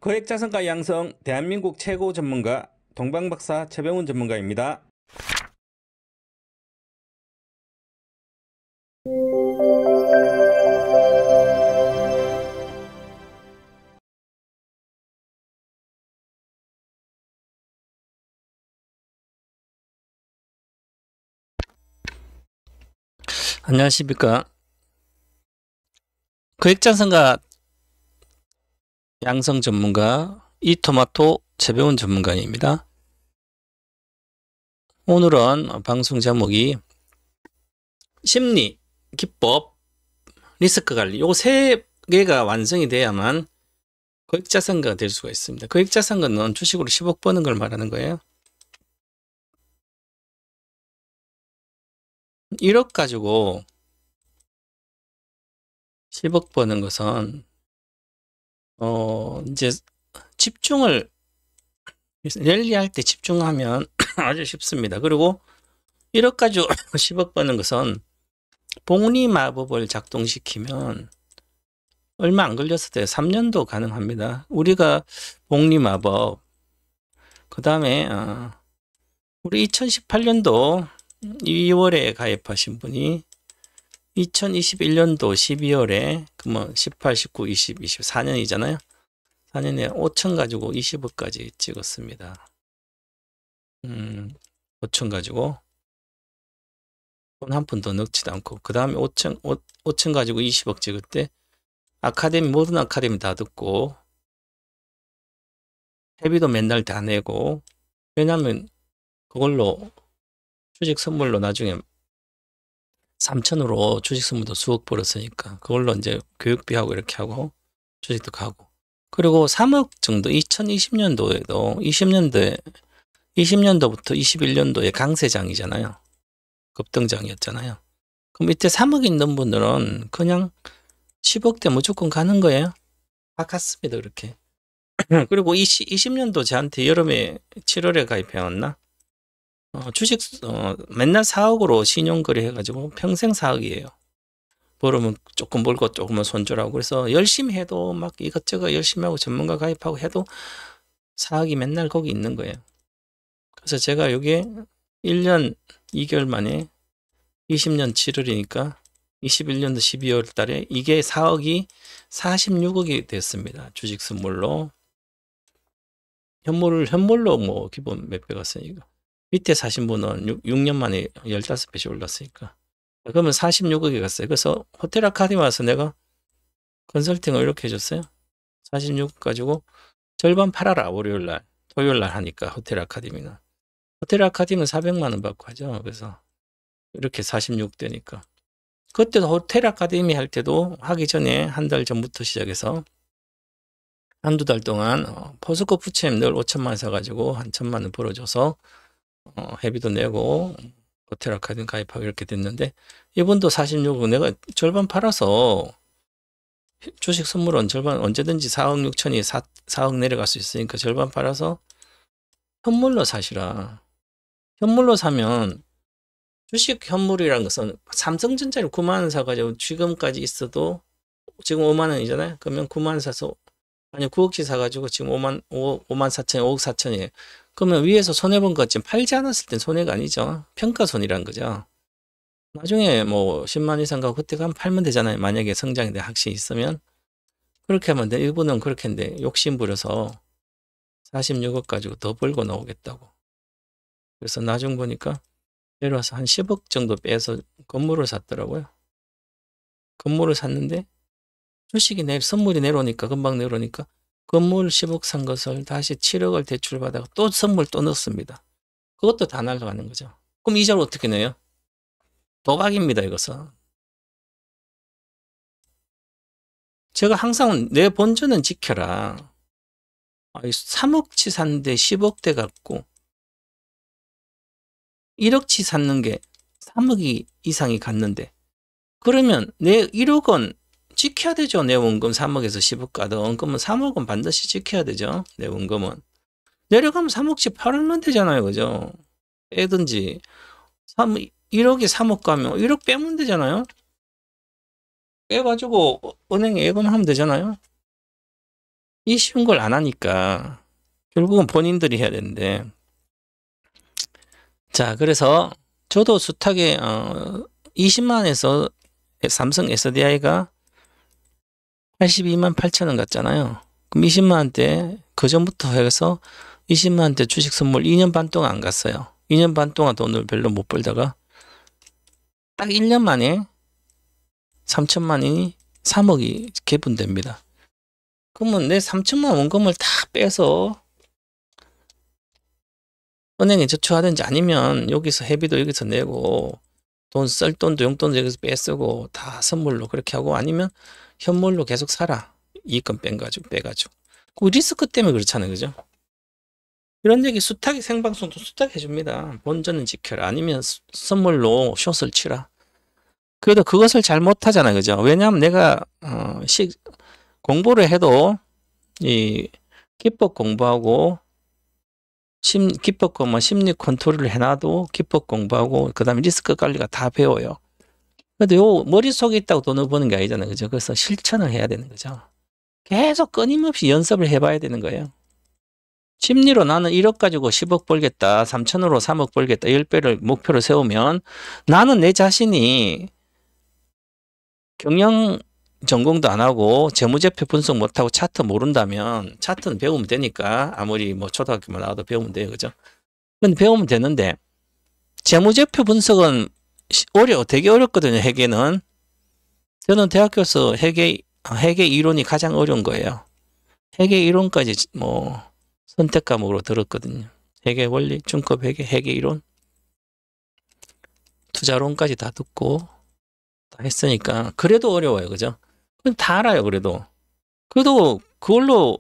거액자산가 양성 대한민국 최고 전문가 동방박사 최병훈 전문가입니다. 안녕하십니까. 거액자산가 양성 전문가 이토마토 최병훈 전문가입니다. 오늘은 방송 제목이 심리, 기법, 리스크 관리 요 세 개가 완성이 돼야만 거액자산가가 될 수가 있습니다. 거액자산가는 주식으로 10억 버는 걸 말하는 거예요. 1억 가지고 10억 버는 것은 이제 집중을 랠리할 때 집중하면 아주 쉽습니다. 그리고 1억 가지고 10억 버는 것은 복리 마법을 작동시키면 얼마 안 걸렸을 때 3년도 가능합니다. 우리가 복리 마법, 그 다음에 우리 2018년도 2월에 가입하신 분이 2021년도 12월에 그러면 18, 19, 20, 24년이잖아요. 4년에 5천 가지고 20억까지 찍었습니다. 5천 가지고 돈 한 푼 더 넣지도 않고 그 다음에 5천 가지고 20억 찍을 때 아카데미 모든 아카데미 다 듣고 회비도 맨날 다 내고, 왜냐면 그걸로 주식 선물로 나중에 3천으로 주식 선물도 수억 벌었으니까 그걸로 이제 교육비하고 이렇게 하고 주식도 가고, 그리고 3억 정도 2020년도에도 20년도부터 21년도에 강세장이잖아요. 급등장이었잖아요. 그럼 이때 3억 있는 분들은 그냥 10억대 무조건 가는 거예요. 다 갔습니다. 그렇게. 그리고 20년도 저한테 여름에 7월에 가입해왔나? 주식 맨날 4억으로 신용거래 해가지고 평생 4억이에요. 벌으면 조금 벌고 조금은 손절하고, 그래서 열심히 해도 막 이것저것 열심히 하고 전문가 가입하고 해도 4억이 맨날 거기 있는 거예요. 그래서 제가 여기에 1년 2개월 만에 20년 7월이니까 21년도 12월 달에 이게 4억이 46억이 됐습니다. 주식 선물로. 현물로 뭐 기본 몇 배 갔으니까. 밑에 사신 분은 6년 만에 15배씩 올랐으니까. 그러면 46억이 갔어요. 그래서 호텔 아카데미 와서 내가 컨설팅을 이렇게 해줬어요. 46억 가지고 절반 팔아라. 월요일날. 토요일날 하니까 호텔 아카데미는. 호텔 아카데미는 400만 원 받고 하죠. 그래서 이렇게 46 되니까. 그때도 호텔 아카데미 할 때도 하기 전에 한 달 전부터 시작해서 한두 달 동안 포스코 푸챔 늘 5천만 원 사가지고 한 1천만 원 벌어줘서 회비도 내고 호텔 아카데미 가입하고 이렇게 됐는데, 이분도 46억 내가 절반 팔아서 주식 선물은 절반 언제든지 4억 6천이 4억 내려갈 수 있으니까 절반 팔아서 현물로 사시라. 현물로 사면 주식 현물이라는 것은 삼성전자를 9만 원 사가지고 지금까지 있어도 지금 5만 원이잖아요. 그러면 9만 원 사서 아니 9억치 사가지고 지금 5만 4천이 5억 4천이에요. 그러면 위에서 손해본 것 지금 팔지 않았을 땐 손해가 아니죠. 평가손이란 거죠. 나중에 뭐 10만 이상 가고 그때 가면 팔면 되잖아요. 만약에 성장에 대한 확신이 있으면. 그렇게 하면 돼. 일부는 그렇게 했는데 욕심 부려서 46억 가지고 더 벌고 나오겠다고. 그래서 나중 보니까 내려와서 한 10억 정도 빼서 건물을 샀더라고요. 건물을 샀는데 주식이 선물이 내려오니까, 금방 내려오니까 건물 10억 산 것을 다시 7억을 대출받아서 또 선물 또 넣습니다. 그것도 다 날아가는 거죠. 그럼 이자를 어떻게 내요? 도박입니다, 이것은. 제가 항상 내 본전은 지켜라. 3억치 샀는데 10억대 갖고 1억치 샀는 게 3억 이상이 갔는데, 그러면 내 1억 원 지켜야 되죠. 내 원금 3억에서 10억 가도 원금은 3억은 반드시 지켜야 되죠. 내 원금은. 내려가면 3억씩 팔으면 되잖아요. 그죠? 빼든지. 1억에 3억 가면 1억 빼면 되잖아요. 빼가지고 은행에 예금하면 되잖아요. 이 쉬운 걸 안 하니까 결국은 본인들이 해야 되는데. 자, 그래서 저도 숱하게 20만에서 삼성 SDI가 82만 8천 원 갔잖아요. 그럼 20만 원대 그 전부터 해서 20만 원대 주식 선물 2년 반 동안 안 갔어요. 2년 반 동안 돈을 별로 못 벌다가 딱 1년 만에 3천만 원이 3억이 개분됩니다. 그러면 내 3천만 원금을 다 빼서 은행에 저축하든지 아니면 여기서 회비도 여기서 내고 돈 쓸 돈도 용돈도 여기서 빼쓰고 다 선물로 그렇게 하고 아니면 현물로 계속 살아. 이익금 빼가지고. 그 리스크 때문에 그렇잖아요. 그죠? 이런 얘기 숱하게 생방송도 숱하게 해줍니다. 본전은 지켜라. 아니면 선물로 숏을 치라. 그래도 그것을 잘 못하잖아요. 그죠? 왜냐하면 내가 공부를 해도 이 기법 공부하고 기법 공부 심리 컨트롤을 해놔도 기법 공부하고 그 다음에 리스크 관리가 다 배워요. 근데 요 머릿속에 있다고 돈을 버는 게 아니잖아요. 그죠? 그래서 실천을 해야 되는 거죠. 계속 끊임없이 연습을 해봐야 되는 거예요. 심리로 나는 1억 가지고 10억 벌겠다. 3천으로 3억 벌겠다. 10배를 목표로 세우면 나는 내 자신이 경영 전공도 안 하고 재무제표 분석 못하고 차트 모른다면 차트는 배우면 되니까 아무리 뭐 초등학교만 나와도 배우면 돼요. 그죠? 근데 배우면 되는데 재무제표 분석은 되게 어렵거든요. 회계는. 저는 대학교에서 회계 이론이 가장 어려운 거예요. 회계 이론까지 뭐 선택 과목으로 들었거든요. 회계 원리, 중급 회계 이론, 투자론까지 다 듣고 다 했으니까 그래도 어려워요. 그죠? 다 알아요. 그래도 그걸로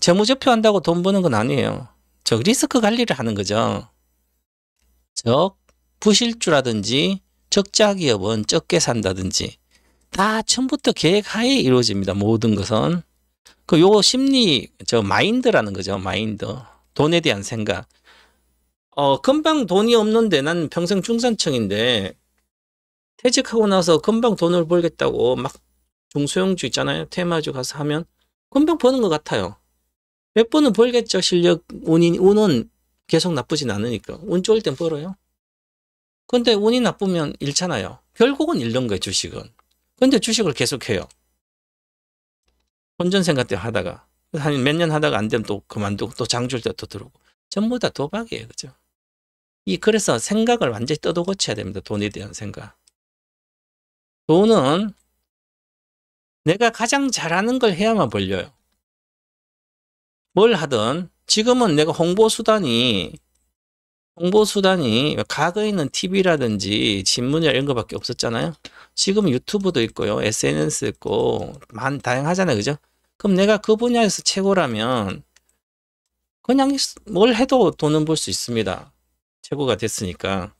재무제표 한다고 돈 버는 건 아니에요. 리스크 관리를 하는 거죠. 부실주라든지 적자 기업은 적게 산다든지 다 처음부터 계획하에 이루어집니다. 모든 것은. 요 심리 마인드라는 거죠. 마인드. 돈에 대한 생각. 금방 돈이 없는데 난 평생 중산층인데 퇴직하고 나서 금방 돈을 벌겠다고 막 중소형주 있잖아요. 테마주 가서 하면 금방 버는 것 같아요. 몇 번은 벌겠죠. 실력, 운은 계속 나쁘진 않으니까. 운 좋을 땐 벌어요. 근데 운이 나쁘면 잃잖아요. 결국은 잃는 거예요. 주식은. 근데 주식을 계속해요. 혼전 생각 때 하다가 한 몇 년 하다가 안 되면 또 그만두고 또 장 줄 때 또 들어오고 전부 다 도박이에요. 그죠? 그래서 생각을 완전히 떠도 고쳐야 됩니다. 돈에 대한 생각. 돈은 내가 가장 잘하는 걸 해야만 벌려요. 뭘 하든 지금은 내가 홍보수단이 과거에는 TV라든지 신문이나 이런 거밖에 없었잖아요. 지금 유튜브도 있고요. SNS 있고 다양하잖아요. 그죠? 그럼 내가 그 분야에서 최고라면 그냥 뭘 해도 돈은 벌 수 있습니다. 최고가 됐으니까.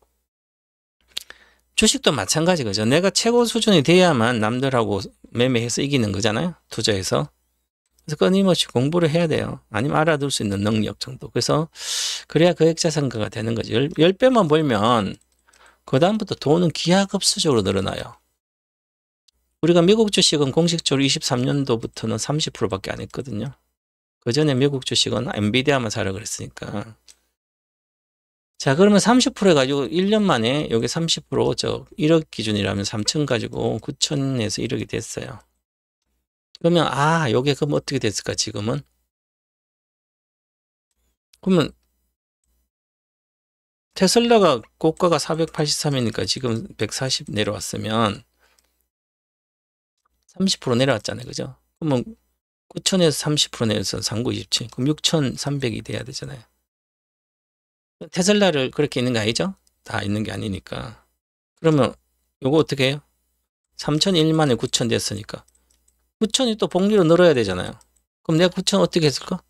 주식도 마찬가지 그죠? 내가 최고 수준이 돼야만 남들하고 매매해서 이기는 거잖아요. 투자해서. 그래서 끊임없이 공부를 해야 돼요. 아니면 알아둘 수 있는 능력 정도. 그래서 그래야 거액자산가가 되는 거죠. 10배만 벌면 그 다음부터 돈은 기하급수적으로 늘어나요. 우리가 미국 주식은 공식적으로 23년도부터는 30%밖에 안 했거든요. 그 전에 미국 주식은 엔비디아만 사라 그랬으니까. 자, 그러면 30% 해가지고 1년 만에 여기 30% 1억 기준이라면 3천 가지고 9천에서 1억이 됐어요. 그러면 요게 그럼 어떻게 됐을까 지금은? 그러면 테슬라가 고가가 483이니까 지금 140 내려왔으면 30% 내려왔잖아요. 그죠? 그러면 9천에서 30% 내려서 3927. 그럼 6,300이 돼야 되잖아요. 테슬라를 그렇게 있는 거 아니죠? 다 있는 게 아니니까. 그러면 요거 어떻게 해요? 3,001만에 9천 됐으니까 9천이 또 복리로 늘어야 되잖아요. 그럼 내가 9천 어떻게 했을까?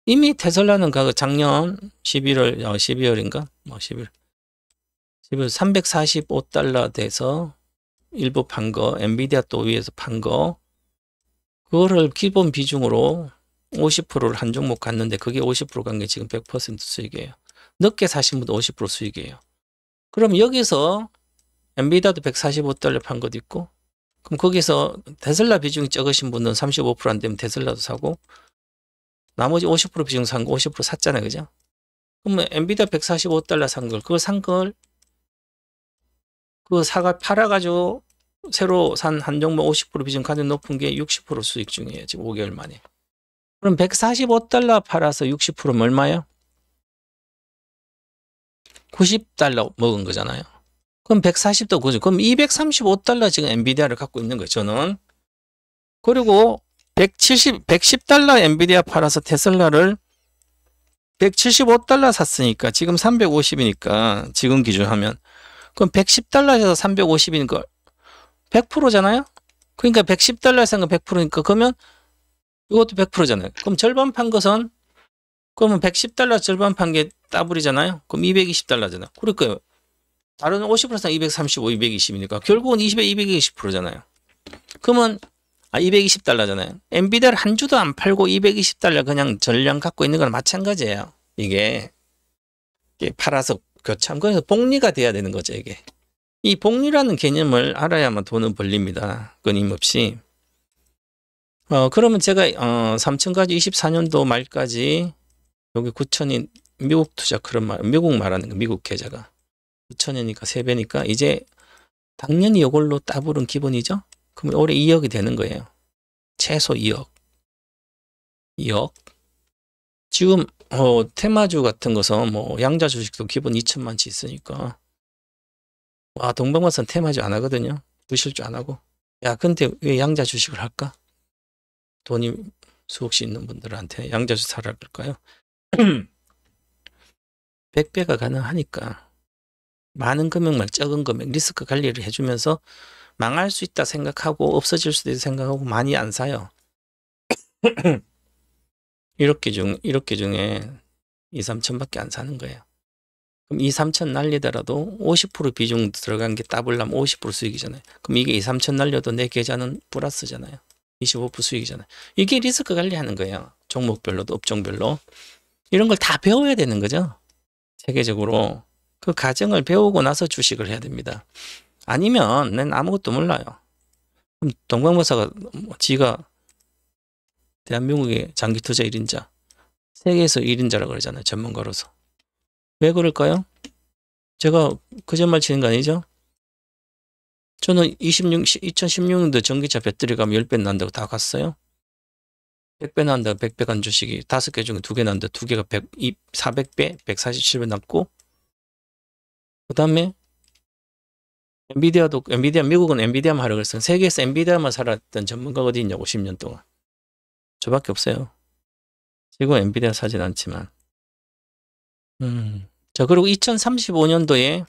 이미 테슬라는 작년 12월인가? 11월 345달러 돼서 일부 판 거, 엔비디아 또 위에서 판 거, 그거를 기본 비중으로 50%를 한 종목 갔는데 그게 50% 간 게 지금 100% 수익이에요. 늦게 사신 분도 50% 수익이에요. 그럼 여기서 엔비디아도 145달러 판 것도 있고 그럼 거기서 테슬라 비중이 적으신 분은 35% 안 되면 테슬라도 사고 나머지 50% 비중 산 거 50% 샀잖아요. 그죠? 그러면 엔비디아 145달러 산 걸, 그거 산 걸, 그거 팔아가지고 새로 산 한 종목 50% 비중 가장 높은 게 60% 수익 중이에요. 지금 5개월 만에. 그럼 145달러 팔아서 60%면 얼마예요? 90달러 먹은 거잖아요. 그럼 140도 그죠? 그럼 235달러 지금 엔비디아를 갖고 있는 거예요. 저는. 그리고 110달러 엔비디아 팔아서 테슬라를 175달러 샀으니까 지금 350이니까 지금 기준하면 그럼 110달러에서 350이니까 100%잖아요. 그러니까 110달러에 산 건 100%니까 그러면 이것도 100%잖아요. 그럼 절반 판 것은 그러면 110달러 절반 판 게 따블이잖아요. 그럼 220달러잖아요. 그러니까 다른 50%상 235, 220이니까 결국은 220%잖아요. 그러면 220달러잖아요. 엔비디아를 한 주도 안 팔고 220달러 그냥 전량 갖고 있는 거랑 마찬가지예요. 이게 팔아서 교참. 그래서 복리가 돼야 되는 거죠, 이게. 이 복리라는 개념을 알아야만 돈은 벌립니다. 끊임없이. 그러면 제가 3천까지 24년도 말까지 여기 9천이 미국 투자 그런 말, 미국 말하는 거, 미국 계좌가 9천이니까 3배니까 이제 당연히 이걸로 따블은 기본이죠. 그럼 올해 2억이 되는 거예요. 최소 2억. 2억. 지금 테마주 같은 것은 뭐 양자 주식도 기본 2천만치 있으니까 와 동방마산 테마주 안 하거든요. 부실주 안 하고. 야 근데 왜 양자 주식을 할까? 돈이 수억씩 있는 분들한테 양자 주식 사라 그럴까요? 100배가 가능하니까 많은 금액만 적은 금액 리스크 관리를 해주면서 망할 수 있다 생각하고 없어질 수도 있다 생각하고 많이 안 사요. 이렇게 중에 2, 3천밖에 안 사는 거예요. 그럼 2, 3천 날리더라도 50% 비중 들어간 게 따블라면 50% 수익이잖아요. 그럼 이게 2, 3천 날려도 내 계좌는 플러스잖아요. 25% 수익이잖아요. 이게 리스크 관리하는 거예요. 종목별로도 업종별로. 이런 걸 다 배워야 되는 거죠. 세계적으로. 그 과정을 배우고 나서 주식을 해야 됩니다. 아니면 난 아무것도 몰라요. 그럼 동방마사가 지가 대한민국의 장기투자 1인자, 세계에서 1인자라고 그러잖아요. 전문가로서. 왜 그럴까요? 제가 거짓말 치는 거 아니죠? 저는 2016년도 전기차 배터리 가면 10배 난다고 다 갔어요. 100배 난다고 100배 간 주식이 5개 중에 2개 난다. 2개가 400배, 147배 났고 그 다음에 미국은 엔비디아만 하라고 그랬어요. 세계에서 엔비디아만 살았던 전문가가 어디 있냐고 10년 동안. 저밖에 없어요. 지금 엔비디아 사진 않지만. 자, 그리고 2035년도에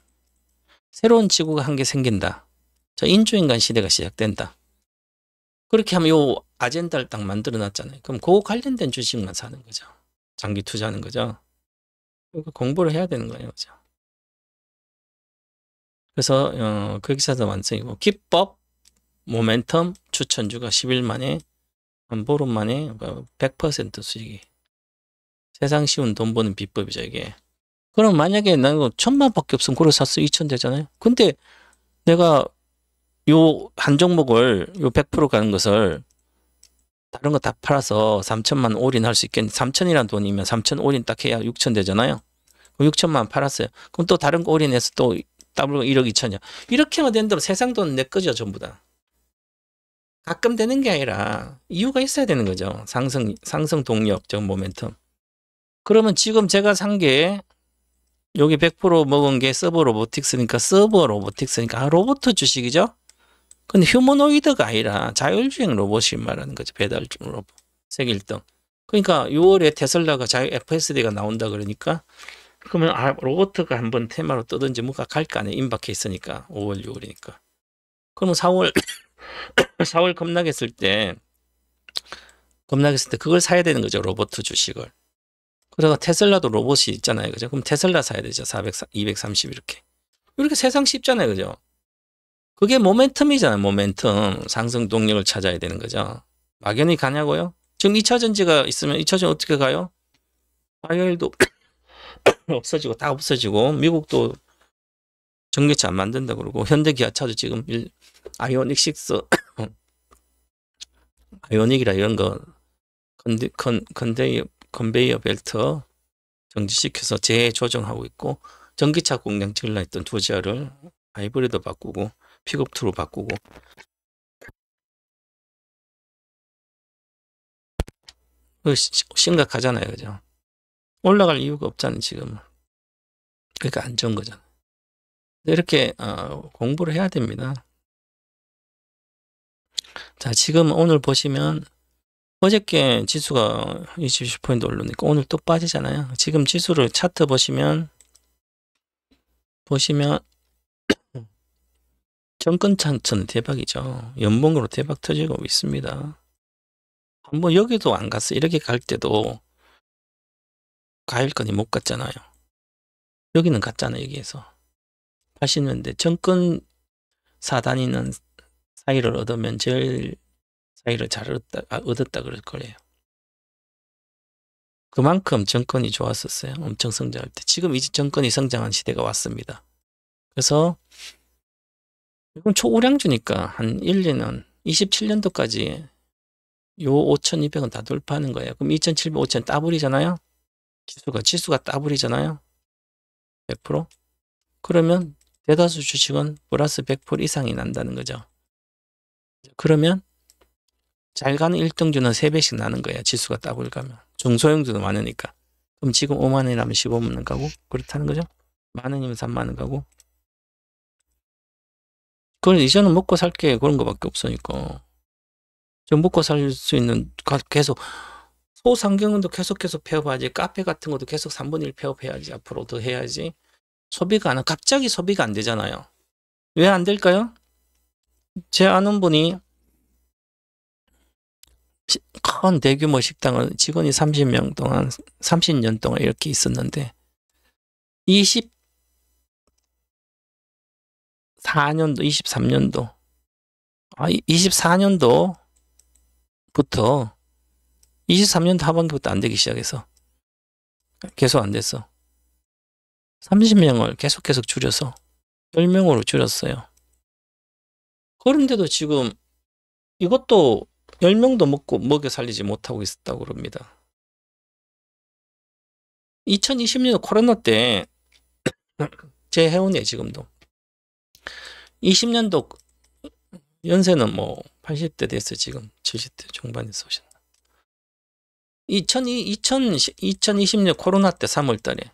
새로운 지구가 한 개 생긴다. 저 인조인간 시대가 시작된다. 그렇게 하면 요 아젠다를 딱 만들어 놨잖아요. 그럼 그거 관련된 주식만 사는 거죠. 장기 투자하는 거죠. 그러니까 공부를 해야 되는 거예요. 그죠? 그래서 그 기사도 완성이고 기법, 모멘텀, 추천주가 10일 만에 한 보름 만에 100% 수익이. 세상 쉬운 돈 버는 비법이죠 이게. 그럼 만약에 난 이거 1,000만밖에 없으면 그걸 샀어 2천 되잖아요. 근데 내가 요 한 종목을 요 100% 가는 것을 다른 거 다 팔아서 3천만 올인할 수 있겠는데 3천이란 돈이면 3천 올인 딱 해야 6천 되잖아요. 그럼 6천만 팔았어요. 그럼 또 다른 거 올인해서 또 더블 1억 2천이야. 이렇게 하면 되는 대로 세상 돈 내 거죠 전부 다. 가끔 되는 게 아니라 이유가 있어야 되는 거죠. 상승 동력, 저 모멘텀. 그러면 지금 제가 산 게 여기 100% 먹은 게 서버 로보틱스니까 로봇 주식이죠. 근데 휴머노이드가 아니라 자율주행 로봇이 말하는 거죠. 배달 로봇. 세계 1등. 그러니까 6월에 테슬라가 FSD가 나온다 그러니까 그러면 로봇가 한번 테마로 뜨든지 뭐가 갈 거 아니에요. 임박해 있으니까 5월 6월이니까. 그러면 4월 급락했을 때 그걸 사야 되는 거죠. 로봇 주식을. 그래서 테슬라도 로봇이 있잖아요. 그죠? 그럼 테슬라 사야 되죠. 230 이렇게. 이렇게 세상 쉽잖아요. 그죠? 그게 모멘텀이잖아요. 모멘텀. 상승 동력을 찾아야 되는 거죠. 막연히 가냐고요? 지금 2차 전지가 있으면 2차 전지 어떻게 가요? 화요일도 없어지고 다 없어지고 미국도 전기차 안 만든다 그러고 현대 기아차도 지금 아이오닉 6 아이오닉이라 이런 거 컨베이어 벨트 정지시켜서 재조정하고 있고, 전기차 공장 지으려 했던 두지아를 하이브리드 바꾸고 픽업2로 바꾸고. 심각하잖아요, 그죠? 올라갈 이유가 없잖아요, 지금은. 그러니까 안 좋은 거잖아요. 이렇게 공부를 해야 됩니다. 자, 지금 오늘 보시면 어저께 지수가 20% 오르니까 오늘 또 빠지잖아요. 지금 지수를 차트 보시면 정권 차트는 대박이죠. 연봉으로 대박 터지고 있습니다. 한번 여기도 안 갔어. 이렇게 갈 때도 가일건이 못 갔잖아요. 여기는 갔잖아요. 여기에서 80년대 정권 사다니는 사이를 얻으면 제일 사이를 잘 얻었다 그럴 거예요. 그만큼 정권이 좋았었어요. 엄청 성장할 때. 지금 이제 정권이 성장한 시대가 왔습니다. 그래서 이건 초우량주니까 한 1, 2년, 27년도까지 요 5,200원 다 돌파하는 거예요. 그럼 2,700, 5,000 따블이잖아요. 지수가 따블이잖아요. 100%. 그러면 대다수 주식은 플러스 100% 이상이 난다는 거죠. 그러면 잘 가는 1등주는 3배씩 나는 거예요. 지수가 따블 가면. 중소형주도 많으니까. 그럼 지금 5만 원이라면 15만 원 가고 그렇다는 거죠. 만 원이면 3만 원 가고. 그건 이제는 먹고 살게 그런 거밖에 없으니까. 좀 먹고 살 수 있는 계속 소상경은도 계속해서 폐업해야지. 카페 같은 것도 계속 3분의 1 폐업해야지. 앞으로 더 해야지. 갑자기 소비가 안 되잖아요. 왜 안 될까요? 제 아는 분이 큰 대규모 식당을 직원이 30년 동안 이렇게 있었는데 23년도 23년도 하반기부터 안 되기 시작해서 계속 안 됐어. 30명을 계속 줄여서 10명으로 줄였어요. 그런데도 지금 이것도 10명도 먹여 살리지 못하고 있었다고 그럽니다. 2020년 코로나 때 제 회원이에요, 지금도. 20년도 연세는 뭐 80대 됐어요, 지금. 70대 중반에서 오셨나. 2020년 코로나 때 3월 달에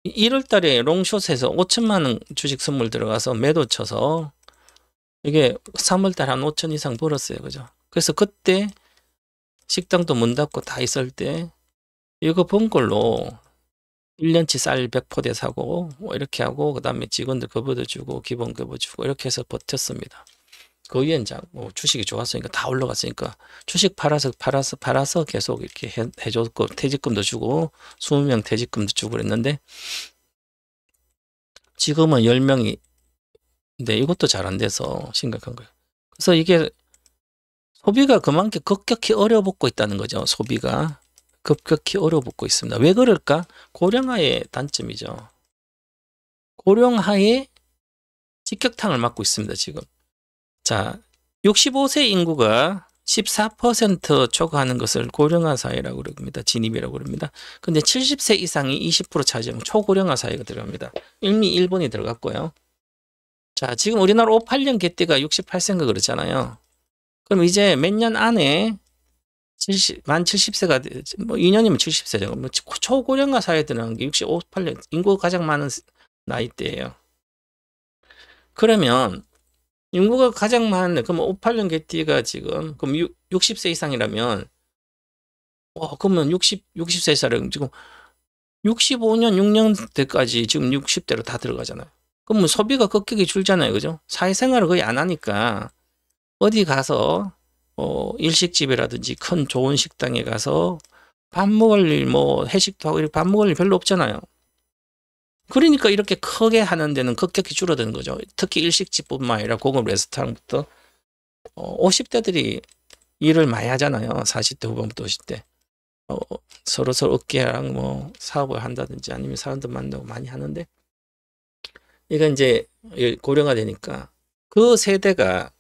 1월 달에 롱숏에서 5천만 원 주식 선물 들어가서 매도 쳐서 이게 3월 달에 한 5천 이상 벌었어요. 그죠? 그래서 그때 식당도 문 닫고 다 있을 때 이거 번 걸로 1년치 쌀 100포대 사고 뭐 이렇게 하고 그다음에 직원들 급여도 주고 기본 급여 주고 이렇게 해서 버텼습니다. 그 위에 이제 뭐 주식이 좋았으니까 다 올라갔으니까 주식 팔아서 계속 이렇게 해줬고 퇴직금도 주고 20명 퇴직금도 주고 그랬는데 지금은 10명이 근데 이것도 잘 안 돼서 심각한 거예요. 그래서 이게 소비가 그만큼 급격히 얼어붙고 있다는 거죠. 소비가 급격히 얼어붙고 있습니다. 왜 그럴까? 고령화의 단점이죠. 고령화의 직격탄을 맞고 있습니다. 지금. 자, 65세 인구가 14% 초과하는 것을 고령화 사회라고 그럽니다. 진입이라고 그럽니다. 근데 70세 이상이 20% 차지하면 초고령화 사회가 들어갑니다. 이미 일본이 들어갔고요. 자, 지금 우리나라 58년 개띠가 68세인가 그렇잖아요. 그럼 이제 몇 년 안에 만 70세가 뭐 2년이면 70세죠. 뭐 초고령화 사회에 들어간 게 58년 인구가 가장 많은 나이대예요. 그러면 인구가 가장 많은데 그럼 58년 개띠가 지금 그럼 60세 이상이라면 그러면 60세 사람 지금 65년 6년 때까지 지금 60대로 다 들어가잖아요. 그럼 뭐 소비가 급격히 줄잖아요. 그죠? 사회생활을 거의 안 하니까 어디 가서 일식집이라든지 큰 좋은 식당에 가서 밥 먹을 일 뭐 회식도 하고 이렇게 밥 먹을 일 별로 없잖아요. 그러니까 이렇게 크게 하는 데는 급격히 줄어드는 거죠. 특히 일식집뿐만 아니라 고급 레스토랑부터 50대들이 일을 많이 하잖아요. 40대 후반부터 50대. 서로 업계랑 뭐 사업을 한다든지 아니면 사람들 만나고 많이 하는데 이건 이제 고령화 되니까 그 세대가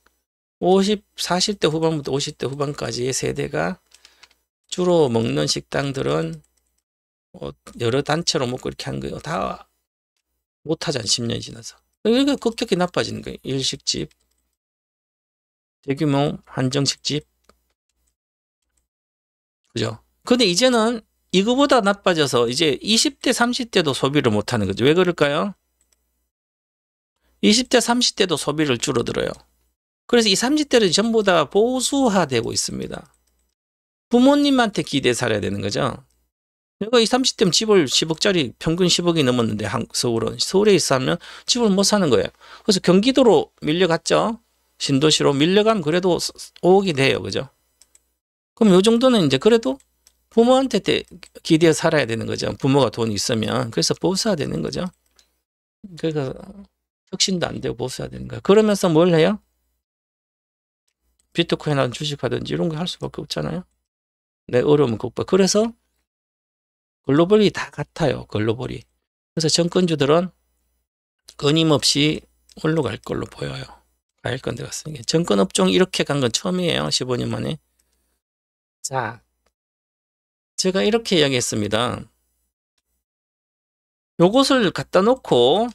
40대 후반부터 50대 후반까지의 세대가 주로 먹는 식당들은 여러 단체로 먹고 이렇게 한 거예요. 다 못하잖아, 10년이 지나서. 이게 급격히 나빠지는 거예요. 일식집, 대규모 한정식집. 그죠? 근데 이제는 이거보다 나빠져서 이제 20대, 30대도 소비를 못하는 거죠. 왜 그럴까요? 20대, 30대도 소비를 줄어들어요. 그래서 이 30대는 전부 다 보수화되고 있습니다. 부모님한테 기대 살아야 되는 거죠. 내가 이 30대면 집을 10억짜리 평균 10억이 넘었는데 서울은. 서울에 있어 하면 집을 못 사는 거예요. 그래서 경기도로 밀려갔죠. 신도시로 밀려가면 그래도 5억이 돼요. 그죠? 그럼 요 정도는 이제 그래도 부모한테 기대어 살아야 되는 거죠. 부모가 돈이 있으면. 그래서 보수화 되는 거죠. 그러니까 혁신도 안 되고 보수화 되는 거야. 그러면서 뭘 해요? 비트코인 하든 주식하든지 이런 거 할 수밖에 없잖아요. 내 어려움은 극복. 그래서 글로벌이 다 같아요. 글로벌이. 그래서 정권주들은 끊임없이 올라갈 걸로 보여요. 가일 건데 같습니다. 정권 업종이 이렇게 간 건 처음이에요. 15년 만에. 자, 제가 이렇게 이야기했습니다. 요것을 갖다 놓고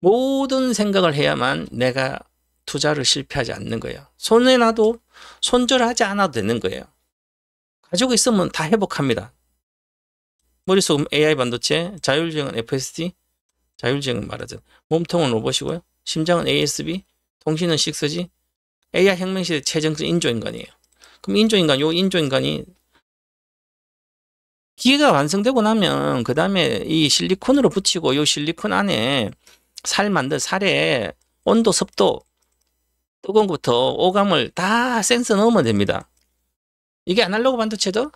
모든 생각을 해야만 내가 투자를 실패하지 않는 거예요. 손해나도 손절하지 않아도 되는 거예요. 가지고 있으면 다 회복합니다. 머릿속은 AI 반도체, 자율주행은 FSD, 자율주행은 말하죠. 몸통은 로봇이고요. 심장은 ASB, 통신은 6G, AI 혁명시대 최정수 인조인간이에요. 그럼 요 인조인간이 기계가 완성되고 나면 그 다음에 이 실리콘으로 붙이고 요 실리콘 안에 살에 온도, 습도, 뜨거운 것부터 오감을 다 센서 넣으면 됩니다. 이게 아날로그 반도체도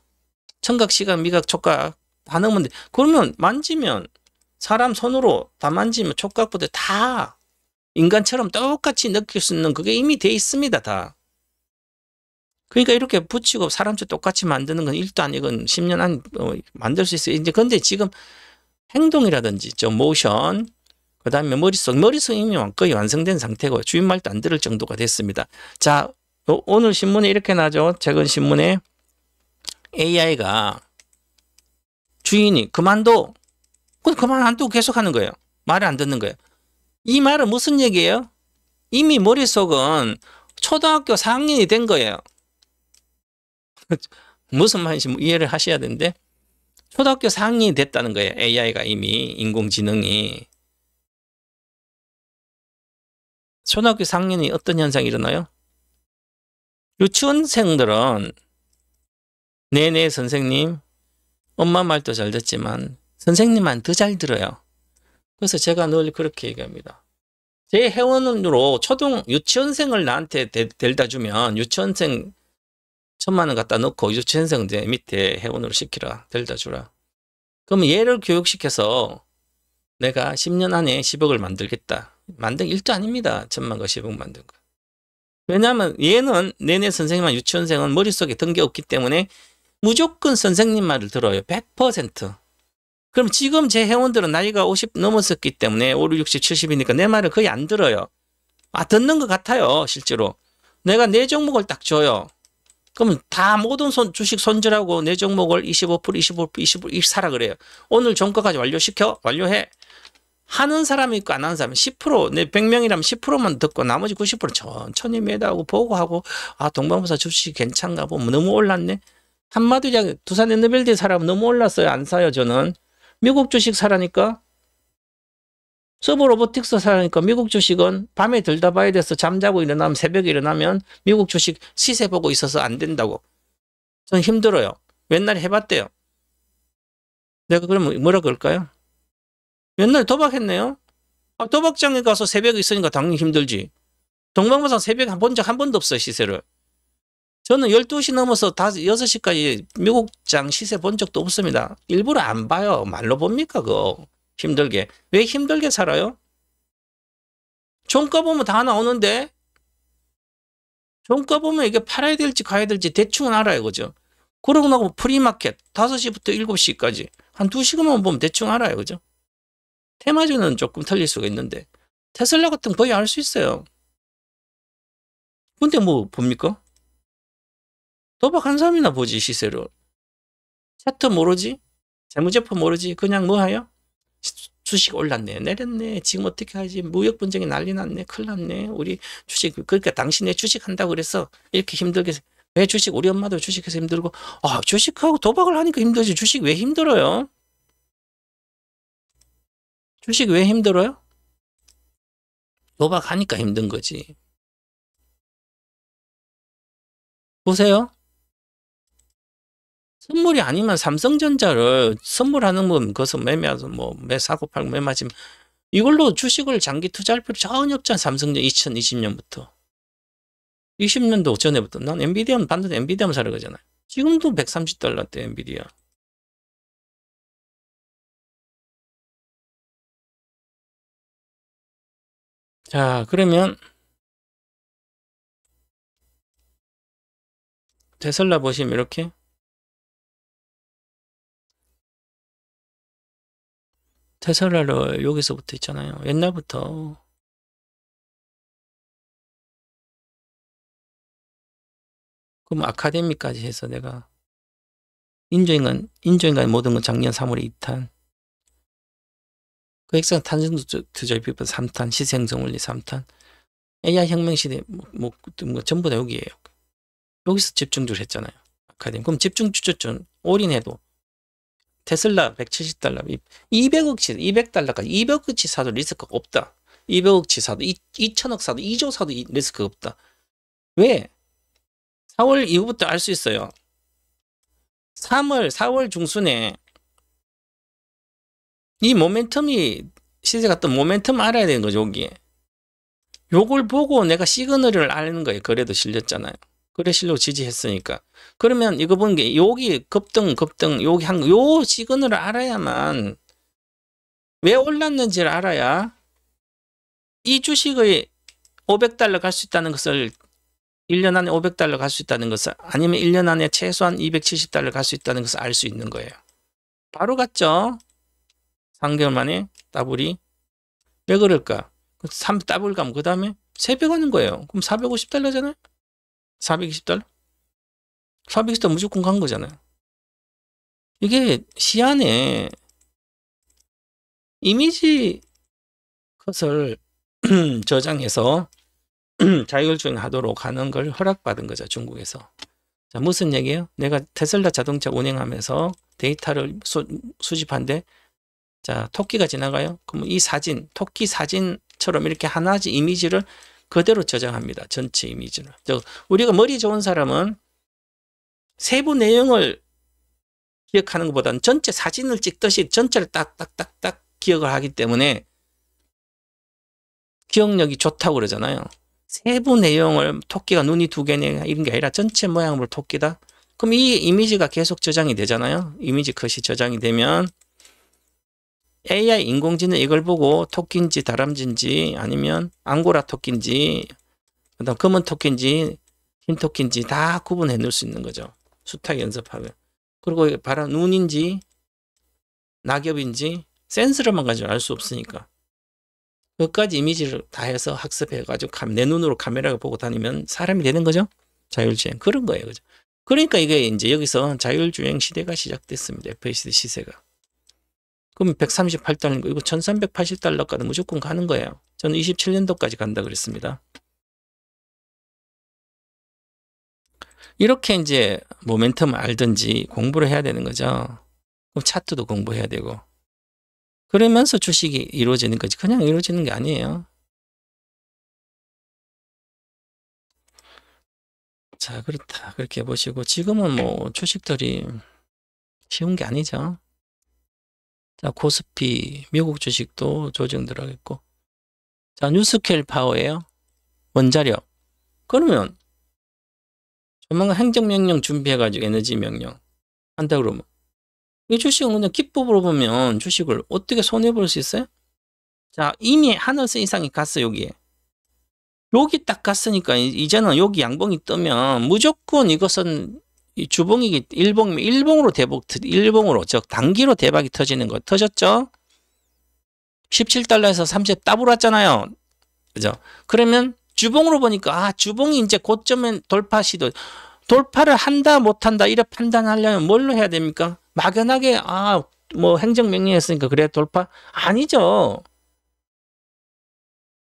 청각, 시각, 미각, 촉각 다 넣으면 돼. 그러면 만지면 사람 손으로 다 만지면 촉각부터 다 인간처럼 똑같이 느낄 수 있는 그게 이미 돼 있습니다. 다. 그러니까 이렇게 붙이고 사람처럼 똑같이 만드는 건 일도 아니건 10년 안 만들 수 있어요. 이제 근데 지금 행동이라든지 좀 모션, 그 다음에 머릿속 이미 거의 완성된 상태고 주인말도 안 들을 정도가 됐습니다. 자, 오늘 신문에 이렇게 나죠. 최근 신문에 AI가 주인이 그만둬. 그만 안 두고 계속 하는 거예요. 말을 안 듣는 거예요. 이 말은 무슨 얘기예요? 이미 머릿속은 초등학교 4학년이 된 거예요. 무슨 말인지 이해를 하셔야 되는데 초등학교 4학년이 됐다는 거예요. AI가 이미 인공지능이. 초등학교 4학년이 어떤 현상이 일어나요? 유치원생들은 네네 선생님 엄마 말도 잘 듣지만 선생님만 더 잘 들어요. 그래서 제가 늘 그렇게 얘기합니다. 제 회원으로 유치원생을 나한테 데려다 주면 유치원생 1,000만 원 갖다 넣고 유치원생 이제 밑에 회원으로 시키라. 데려다 주라. 그러면 얘를 교육시켜서 내가 10년 안에 10억을 만들겠다. 만든 일도 아닙니다. 1,000만 거 10억 만든 거. 왜냐하면 얘는 내내 선생님한 유치원생은 머릿속에 든 게 없기 때문에 무조건 선생님 말을 들어요. 100%. 그럼 지금 제 회원들은 나이가 50 넘었었기 때문에 50, 60, 70이니까 내 말을 거의 안 들어요. 듣는 것 같아요. 실제로. 내가 내 종목을 딱 줘요. 그러면 다 모든 주식 손절하고 내 종목을 25% 사라 그래요. 오늘 종가까지 완료해. 하는 사람이 있고 안 하는 사람이 10%, 내 100명이라면 10%만 듣고 나머지 90% 천천히 매도하고 보고하고 동방부사 주식이 괜찮가 보면 너무 올랐네. 한마디로 두산 엔더빌드 사람 너무 올랐어요. 안 사요 저는. 미국 주식 사라니까. 서브 로보틱스 사라니까. 미국 주식은 밤에 들다 봐야 돼서 잠자고 일어나면 새벽에 일어나면 미국 주식 시세 보고 있어서 안 된다고. 전 힘들어요. 옛날에 해봤대요. 내가 그러면 뭐라 그럴까요? 옛날에 도박했네요. 도박장에 가서 새벽에 있으니까 당연히 힘들지. 동방부산 새벽에 본 적 한 번도 없어요. 시세를. 저는 12시 넘어서 6시까지 미국장 시세 본 적도 없습니다. 일부러 안 봐요. 말로 봅니까 그거. 힘들게. 왜 힘들게 살아요? 종가 보면 다 나오는데 종가 보면 이게 팔아야 될지 가야 될지 대충은 알아요. 그죠? 그러고 나고 프리마켓 5시부터 7시까지 한 2시간만 보면 대충 알아요. 그죠? 테마주는 조금 틀릴 수가 있는데 테슬라 같은 거 거의 알 수 있어요. 근데 뭐 봅니까? 도박한 사람이나 보지 시세를. 차트 모르지? 재무제표 모르지? 그냥 뭐 해요? 주식 올랐네, 내렸네, 지금 어떻게 하지? 무역 분쟁이 난리 났네, 큰일 났네. 우리 주식, 그러니까 당신네 주식 한다고 그래서 이렇게 힘들게, 왜 주식, 우리 엄마도 주식해서 힘들고, 아, 주식하고 도박을 하니까 힘들지. 주식 왜 힘들어요? 주식 왜 힘들어요? 도박하니까 힘든 거지. 보세요. 선물이 아니면 삼성전자를 선물하는 건 그것은 매매하서 매 사고 팔고 매매하지만 이걸로 주식을 장기 투자할 필요 전혀 없잖아. 삼성전 2020년부터. 20년도 전에부터. 난 엔비디아 반도체 엔비디아만 사는 거잖아요. 지금도 130달러대 엔비디아. 자, 그러면 테슬라 보시면 이렇게 테슬라를 여기서부터 있잖아요. 옛날부터. 그럼 아카데미까지 해서 내가 인조인간 모든 건 작년 3월에 2탄. 그 핵산 탄소 투자의 비법 3탄, 시생성 원리 3탄. AI 혁명 시대 전부 다 여기에요. 여기서 집중적으로 했잖아요. 아카데미. 그럼 집중주전 올인해도 테슬라 170달러, 200억치, 200달러까지 200억치 사도 리스크가 없다. 200억치 사도 2천억 사도 2조 사도 리스크가 없다. 왜? 4월 이후부터 알 수 있어요. 4월 중순에 이 모멘텀이 시세가 또 모멘텀 알아야 되는 거죠. 여기에. 요걸 보고 내가 시그널을 아는 거예요. 그래도 실렸잖아요. 그래 실려고 지지했으니까. 그러면 이거 보는 게 여기 급등 여기 요 시그널을 알아야만 왜 올랐는지를 알아야 이 주식의 500달러 갈 수 있다는 것을 1년 안에 500달러 갈 수 있다는 것을 아니면 1년 안에 최소한 270달러 갈 수 있다는 것을 알 수 있는 거예요. 바로 갔죠. 3개월 만에 더블이. 왜 그럴까? 3 더블 가면 그 다음에 3배 가는 거예요. 그럼 450달러잖아요. 420달러? 420달러 무조건 간 거잖아요. 이게 시안에 이미지 컷을 저장해서 자율주행하도록 하는 걸 허락받은 거죠. 중국에서. 자, 무슨 얘기예요? 내가 테슬라 자동차 운행하면서 데이터를 수집한데 자, 토끼가 지나가요. 그럼 이 사진, 토끼 사진처럼 이렇게 하나씩 이미지를 그대로 저장합니다. 전체 이미지를. 우리가 머리 좋은 사람은 세부 내용을 기억하는 것보다는 전체 사진을 찍듯이 전체를 딱딱딱딱 기억을 하기 때문에 기억력이 좋다고 그러잖아요. 세부 내용을 토끼가 눈이 2개네 이런 게 아니라 전체 모양으로 토끼다. 그럼 이 이미지가 계속 저장이 되잖아요. 이미지 컷이 저장이 되면 AI 인공지능 이걸 보고 토끼인지 다람쥐인지 아니면 앙고라 토끼인지 그다음 검은 토끼인지 흰 토끼인지 다 구분해 놓을 수 있는 거죠. 수탁 연습하면. 그리고 바로 눈인지 낙엽인지 센서로만 가지고 알 수 없으니까. 그것까지 이미지를 다 해서 학습해가지고 내 눈으로 카메라가 보고 다니면 사람이 되는 거죠. 자율주행. 그런 거예요. 그죠? 그러니까 이게 이제 여기서 자율주행 시대가 시작됐습니다. FACD 시세가. 그럼 138달러인 이거 1380달러까지 무조건 가는 거예요. 저는 27년도까지 간다 그랬습니다. 이렇게 이제 모멘텀을 알든지 공부를 해야 되는 거죠. 그럼 차트도 공부해야 되고. 그러면서 주식이 이루어지는 거지. 그냥 이루어지는 게 아니에요. 자, 그렇다. 그렇게 보시고. 지금은 뭐 주식들이 쉬운 게 아니죠. 자, 코스피, 미국 주식도 조정 들어가겠고. 자, 뉴스케일 파워예요. 원자력. 그러면 조만간 행정명령 준비해가지고 에너지 명령 한다 그러면 이 주식은 그냥 기법으로 보면 주식을 어떻게 손해볼 수 있어요? 자, 이미 하늘선 이상이 갔어 여기에. 여기 딱 갔으니까 이제는 여기 양봉이 뜨면 무조건 이것은 이 주봉이 일봉으로 일봉으로 즉 단기로 대박이 터지는 거 터졌죠? 17달러에서 30 더블 왔잖아요. 그죠? 그러면 주봉으로 보니까 주봉이 이제 고점에 돌파 시도 돌파를 한다 못한다 이래 판단하려면 뭘로 해야 됩니까? 막연하게 뭐 행정명령했으니까 그래 돌파? 아니죠.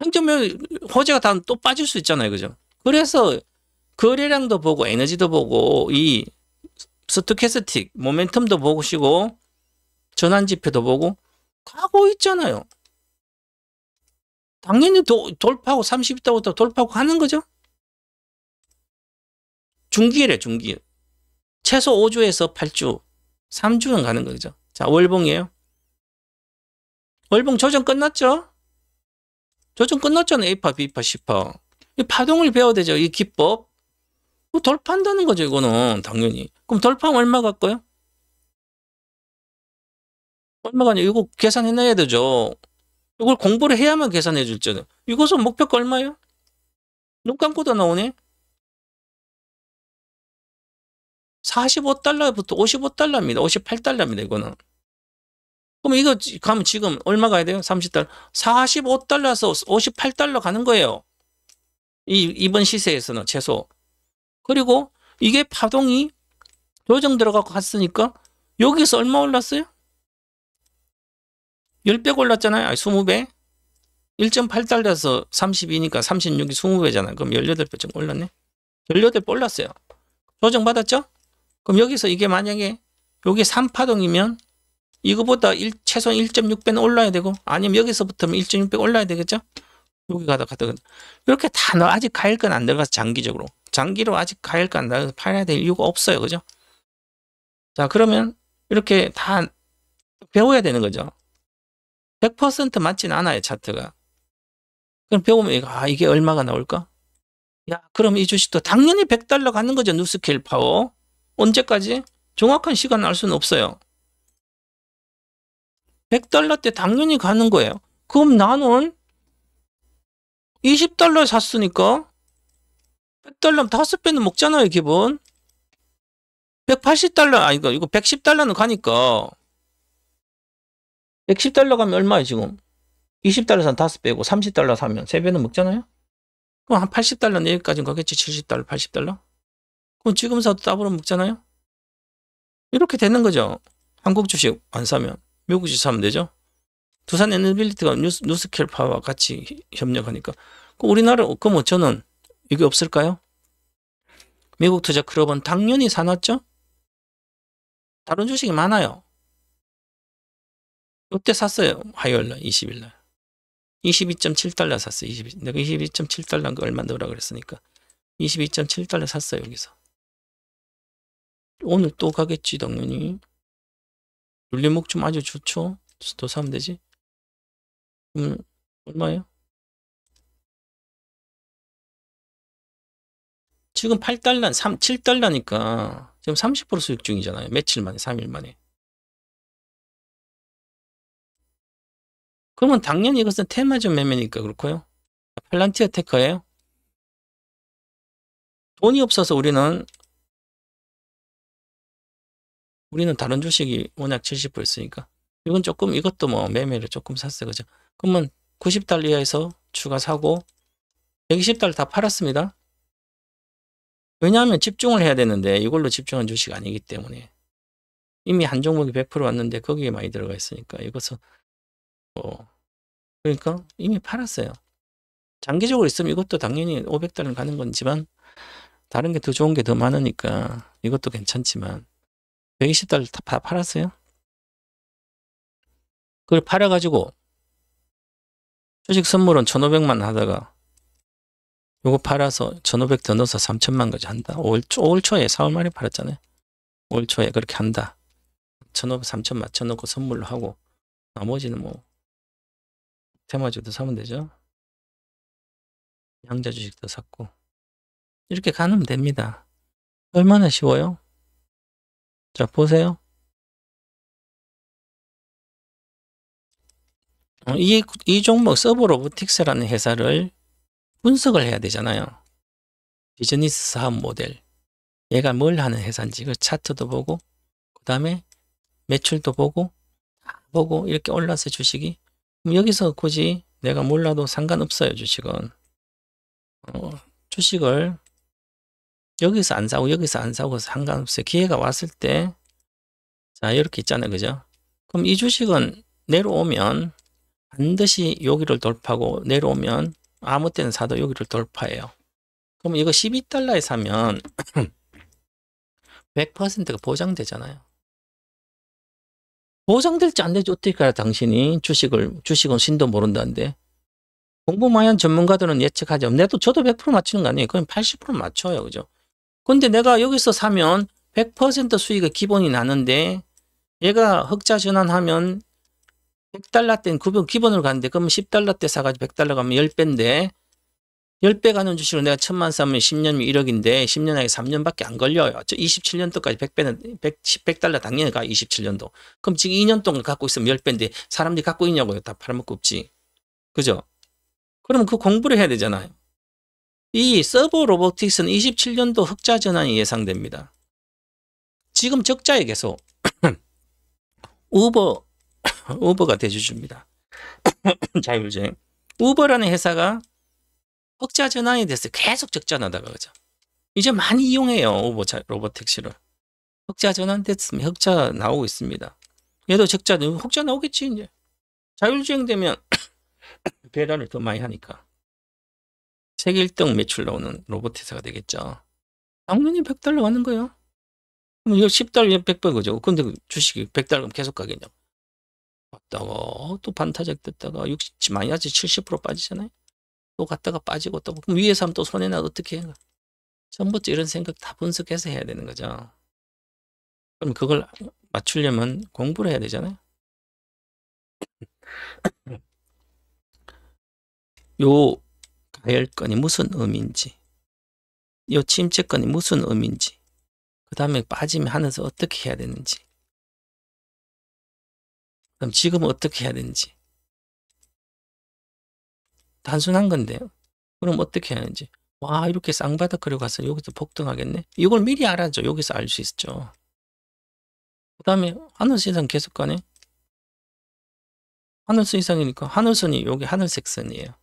행정명령 호재가 다 또 빠질 수 있잖아요. 그죠? 그래서 거래량도 보고 에너지도 보고 이 스토캐스틱 모멘텀도 보시고 전환지표도 보고 가고 있잖아요. 당연히 돌파하고 30일부터 돌파하고 하는 거죠. 중기일에 중기일. 최소 5주에서 8주, 3주는 가는 거죠. 자, 월봉이에요. 월봉 조정 끝났죠? 조정 끝났잖아요. A파, B파, C파. 이 파동을 배워야 되죠. 이 기법. 돌파한다는 거죠. 이거는 당연히. 그럼 돌파하면 얼마 갈까요? 얼마 가냐? 이거 계산해놔야 되죠. 이걸 공부를 해야만 계산해 줄잖아요. 이것은 목표가 얼마예요? 눈 감고도 나오네. 45달러부터 55달러입니다. 58달러입니다. 이거는. 그럼 이거 가면 지금 얼마 가야 돼요? 30달러. 45달러에서 58달러 가는 거예요. 이번 시세에서는 최소. 그리고 이게 파동이 조정 들어가고 갔으니까 여기서 얼마 올랐어요? 10배 올랐잖아요. 20배. 1.8달러에서 32니까 36이 20배잖아요. 그럼 18배쯤 올랐네. 18배 올랐어요. 조정 받았죠? 그럼 여기서 이게 만약에 여기 3파동이면 이거보다 최소한 1.6배는 올라야 되고 아니면 여기서부터는 1.6배 올라야 되겠죠? 여기 가다 이렇게 다 아직 가일건 안 들어가서 장기적으로. 장기로 아직 가일건 안 들어가서 팔아야 될 이유가 없어요. 그죠? 자, 그러면 이렇게 다 배워야 되는 거죠. 100% 맞지는 않아요. 차트가. 그럼 배우면 이게 얼마가 나올까? 야, 그럼 이 주식도 당연히 100달러 가는 거죠. 누스케일 파워. 언제까지? 정확한 시간을 알 수는 없어요. 100달러 때 당연히 가는 거예요. 그럼 나는 20달러에 샀으니까 100달러면 5배는 먹잖아요. 기본. 180달러, 이거 110달러는 가니까 110달러 가면 얼마예요 지금? 20달러 사면 5배고 30달러 사면 3배는 먹잖아요? 그럼 한 80달러 내일까지는 가겠지. 70달러, 80달러? 그럼 지금 사도 더블로 먹잖아요? 이렇게 되는 거죠. 한국 주식 안 사면 미국 주식 사면 되죠. 두산 에너빌리티가 누스케일 파워와 같이 협력하니까. 우리나라 그럼 저는 이게 없을까요? 미국 투자 클럽은 당연히 사놨죠. 다른 주식이 많아요. 이때 샀어요. 화요일날 20일날. 22.7달러 샀어요. 내가 22.7달러인 거 얼마 넣으라 그랬으니까 22.7달러 샀어요. 여기서. 오늘 또 가겠지 당연히. 눌림목 좀 아주 좋죠. 더 사면 되지. 얼마예요? 지금 8달러, 7달러니까 지금 30% 수익 중이잖아요. 며칠 만에, 3일 만에. 그러면 당연히 이것은 테마전 매매니까 그렇고요. 팔란티아 테커예요. 돈이 없어서 우리는 다른 주식이 워낙 70% 있으니까 이건 조금 이것도 뭐 매매를 조금 샀어요. 그죠? 그러면 90달러 이하에서 추가 사고 120달러 다 팔았습니다. 왜냐하면 집중을 해야 되는데 이걸로 집중한 주식 아니기 때문에 이미 한 종목이 100% 왔는데 거기에 많이 들어가 있으니까 이것은 그러니까 이미 팔았어요. 장기적으로 있으면 이것도 당연히 500달러 가는 거지만 다른 게 더 좋은 게 더 많으니까 이것도 괜찮지만 120달러 다 팔았어요. 그걸 팔아가지고 주식 선물은 1,500만 하다가 요거 팔아서 1,500 더 넣어서 3,000만 까지 한다. 5월 초에 4월 말에 팔았잖아요. 5월 초에 그렇게 한다. 1,500, 3,000 맞춰놓고 선물로 하고 나머지는 뭐 테마주도 사면 되죠. 양자 주식도 샀고 이렇게 가면 됩니다. 얼마나 쉬워요? 자, 보세요. 이 종목 서브로보틱스라는 회사를 분석을 해야 되잖아요. 비즈니스 사업 모델. 얘가 뭘 하는 회사인지 그 차트도 보고 그 다음에 매출도 보고 이렇게 올라서 주식이 그럼 여기서 굳이 내가 몰라도 상관없어요. 주식은. 주식을 여기서 안 사고 여기서 안 사고 상관없어요. 기회가 왔을 때 자 이렇게 있잖아요. 그죠? 그럼 이 주식은 내려오면 반드시 여기를 돌파하고 내려오면 아무 때나 사도 여기를 돌파해요. 그럼 이거 12달러에 사면 100%가 보장되잖아요. 보장될지 안 될지 어떻게 알아 당신이 주식은 신도 모른다는데. 공부 많이 한 전문가들은 예측하죠. 저도 100% 맞추는 거 아니에요. 그럼 80% 맞춰요. 그죠? 근데 내가 여기서 사면 100% 수익이 기본이 나는데 얘가 흑자 전환하면 100달러 때는 기본으로 가는데 그러면 10달러 때 사가지고 100달러 가면 10배인데 10배 가는 주식으로 내가 1000만 사면 10년이면 1억인데 10년 하게 3년밖에 안 걸려요. 27년도까지 100배는 100달러 당연히 가 27년도. 그럼 지금 2년 동안 갖고 있으면 10배인데 사람들이 갖고 있냐고요. 다 팔아먹고 없지. 그죠? 그러면 그 공부를 해야 되잖아요. 이 서버 로보틱스는 27년도 흑자 전환이 예상됩니다. 지금 적자에 계속 우버가 대주주입니다. 자율주행. 우버라는 회사가 흑자 전환이 됐어요. 계속 적자 나다가 그죠. 이제 많이 이용해요. 우버 로보택시를. 흑자 전환 됐으면 흑자 나오고 있습니다. 얘도 흑자 나오겠지 이제. 자율주행 되면 배달을 더 많이 하니까. 세계 1등 매출 나오는 로봇 회사가 되겠죠. 당연히 100달러 가는 거예요. 그럼 이거 10달러 100배 그죠. 근데 주식이 100달러 계속 가겠냐고. 갔다가 또 반타작 됐다가 60 마이너스 70% 빠지잖아요. 또 갔다가 빠지고 또 그럼 위에서 하면 또 손해나 어떻게 해요? 처음부터 이런 생각 다 분석해서 해야 되는 거죠. 그럼 그걸 맞추려면 공부를 해야 되잖아요. 요 가열건이 무슨 의미인지, 요 침체건이 무슨 의미인지, 그 다음에 빠지면 하면서 어떻게 해야 되는지, 그럼 지금은 어떻게 해야 되는지. 단순한 건데요. 그럼 어떻게 해야 하는지. 와, 이렇게 쌍바닥거리고 가서 여기서 폭등하겠네? 이걸 미리 알아줘. 여기서 알 수 있죠. 그 다음에 하늘선 계속 가네? 하늘선 이상이니까 하늘선이 여기 하늘색 선이에요.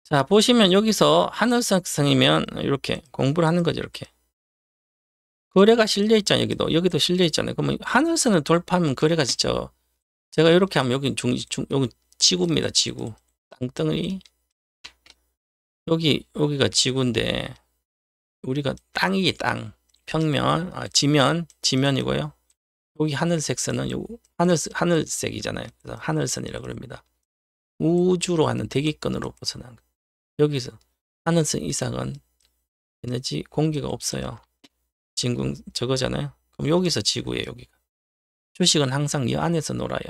자, 보시면 여기서 하늘색 선이면 이렇게 공부를 하는 거죠. 이렇게. 거래가 실려 있잖아요. 여기도 실려 있잖아요. 그러면 하늘선을 돌파하면 거래가 진짜 제가 이렇게 하면 여기 여기 지구입니다. 지구. 땅덩어리. 여기가 지구인데 우리가 땅이 땅. 평면, 지면이고요. 여기 하늘색 선은 하늘색이잖아요. 그래서 하늘선이라고 그럽니다. 우주로 가는 대기권으로 벗어난 거. 여기서 하늘선 이상은 에너지 공기가 없어요. 진공 저거잖아요. 그럼 여기서 지구예요. 여기가. 주식은 항상 이 안에서 놀아요.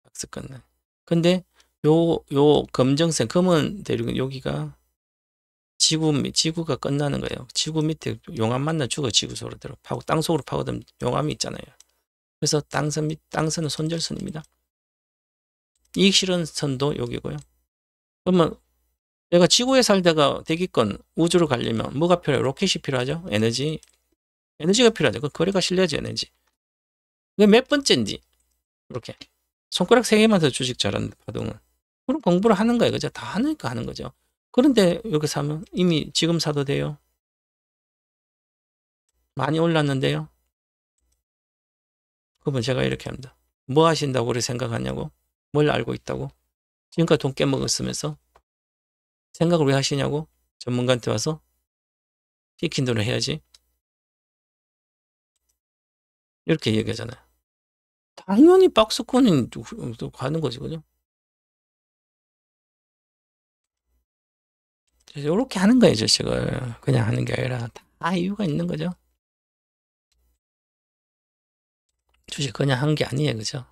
박스권은. 근데 요 검정색 검은 대륙은 여기가 지구가 끝나는 거예요. 지구 밑에 용암 만나 죽어 지구 속으로 파고 땅 속으로 파고들면 용암이 있잖아요. 그래서 땅선은 손절선입니다. 이익 실현 선도 여기고요. 그러면 내가 지구에 살다가 대기권 우주로 가려면 뭐가 필요해요? 로켓이 필요하죠? 에너지가 필요하죠. 그 거래가 실려야지 에너지. 그게 몇 번째인지 이렇게 손가락 3개만 더 주식 잘하는 파동은 그런 공부를 하는 거예요. 그죠? 다 하니까 하는 거죠. 그런데 여기 사면 이미 지금 사도 돼요. 많이 올랐는데요. 그러면 제가 이렇게 합니다. 뭐 하신다고 그렇게 생각하냐고? 뭘 알고 있다고? 지금까지 돈 깨먹었으면서 생각을 왜 하시냐고? 전문가한테 와서 시킨 대로 해야지. 이렇게 얘기하잖아요. 당연히 박스권은 가는 거지, 그죠? 이렇게 하는 거예요, 주식을. 그냥 하는 게 아니라 다 이유가 있는 거죠. 주식 그냥 한 게 아니에요, 그죠?